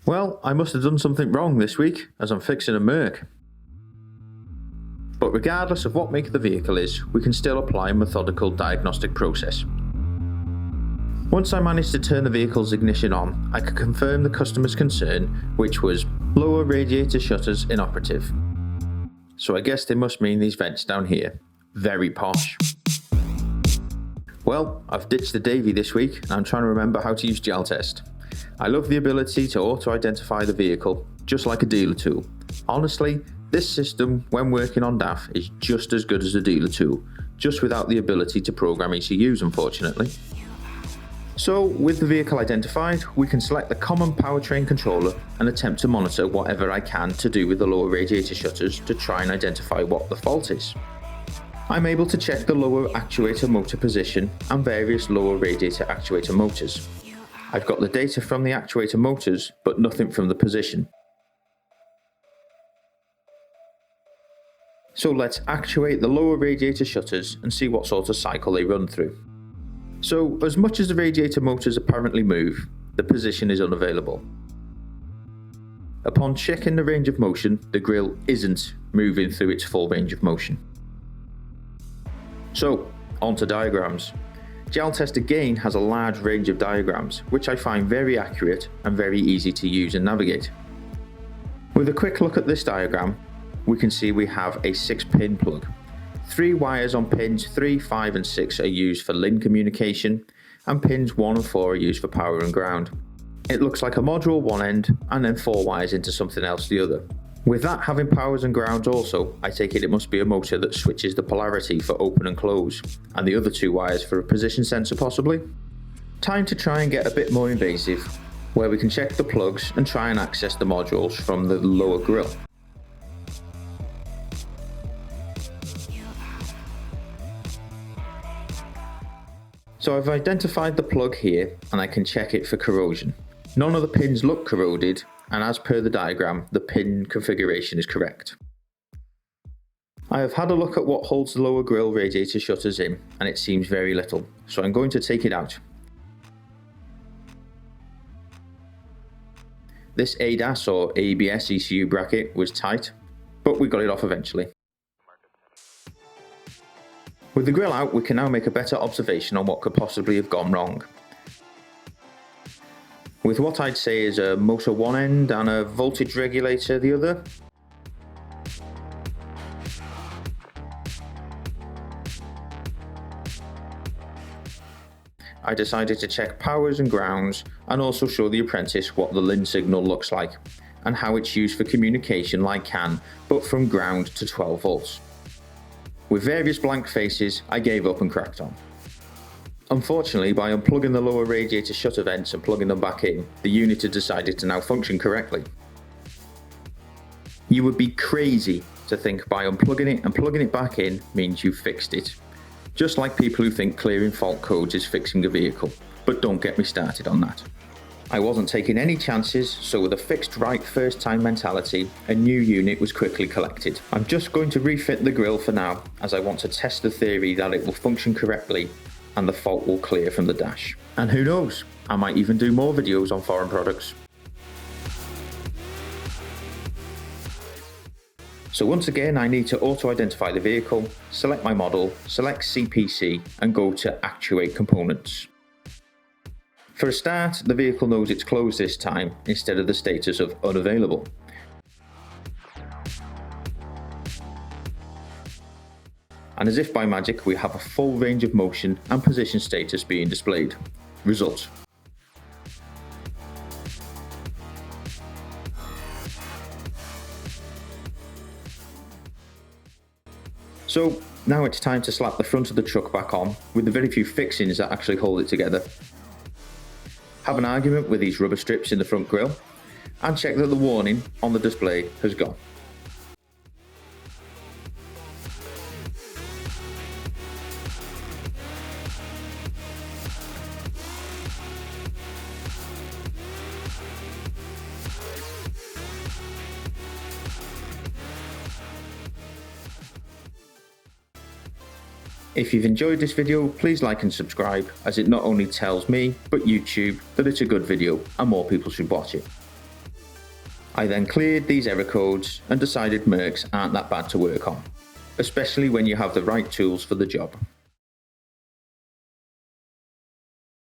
Well, I must have done something wrong this week as I'm fixing a Merc. But regardless of what make the vehicle is, we can still apply a methodical diagnostic process. Once I managed to turn the vehicle's ignition on, I could confirm the customer's concern, which was lower radiator shutters inoperative. So I guess they must mean these vents down here. Very posh. Well, I've ditched the Davy this week and I'm trying to remember how to use Jaltest. I love the ability to auto-identify the vehicle, just like a dealer tool. Honestly, this system, when working on DAF, is just as good as a dealer tool, just without the ability to program ECUs, unfortunately. So, with the vehicle identified, we can select the common powertrain controller and attempt to monitor whatever I can to do with the lower radiator shutters to try and identify what the fault is. I'm able to check the lower actuator motor position and various lower radiator actuator motors. I've got the data from the actuator motors, but nothing from the position. So let's actuate the lower radiator shutters and see what sort of cycle they run through. So, as much as the radiator motors apparently move, the position is unavailable. Upon checking the range of motion, the grille isn't moving through its full range of motion. So, onto diagrams. Jaltest again has a large range of diagrams, which I find very accurate and very easy to use and navigate. With a quick look at this diagram, we can see we have a 6-pin plug. 3 wires on pins 3, 5 and 6 are used for LIN communication, and pins 1 and 4 are used for power and ground. It looks like a module one end and then 4 wires into something else the other. With that having powers and grounds also, I take it must be a motor that switches the polarity for open and close, and the other 2 wires for a position sensor possibly. Time to try and get a bit more invasive, where we can check the plugs and try and access the modules from the lower grille. So I've identified the plug here and I can check it for corrosion. None of the pins look corroded, and as per the diagram, the pin configuration is correct. I have had a look at what holds the lower grille radiator shutters in, and it seems very little, so I'm going to take it out. This ADAS or ABS ECU bracket was tight, but we got it off eventually. With the grille out, we can now make a better observation on what could possibly have gone wrong. With what I'd say is a motor one end and a voltage regulator the other. I decided to check powers and grounds and also show the apprentice what the LIN signal looks like and how it's used for communication like CAN, but from ground to 12 volts. With various blank faces, I gave up and cracked on. Unfortunately, by unplugging the lower radiator shutter vents and plugging them back in, the unit had decided to now function correctly. You would be crazy to think by unplugging it and plugging it back in means you've fixed it. Just like people who think clearing fault codes is fixing a vehicle, but don't get me started on that. I wasn't taking any chances, so with a fixed right first time mentality, a new unit was quickly collected. I'm just going to refit the grille for now, as I want to test the theory that it will function correctly and the fault will clear from the dash. And who knows, I might even do more videos on foreign products. So once again, I need to auto-identify the vehicle, select my model, select CPC and go to Actuate Components. For a start, the vehicle knows it's closed this time instead of the status of unavailable. And as if by magic, we have a full range of motion and position status being displayed. Results. So now it's time to slap the front of the truck back on with the very few fixings that actually hold it together. Have an argument with these rubber strips in the front grille and check that the warning on the display has gone. If you've enjoyed this video, please like and subscribe, as it not only tells me, but YouTube, that it's a good video and more people should watch it. I then cleared these error codes and decided Mercs aren't that bad to work on, especially when you have the right tools for the job.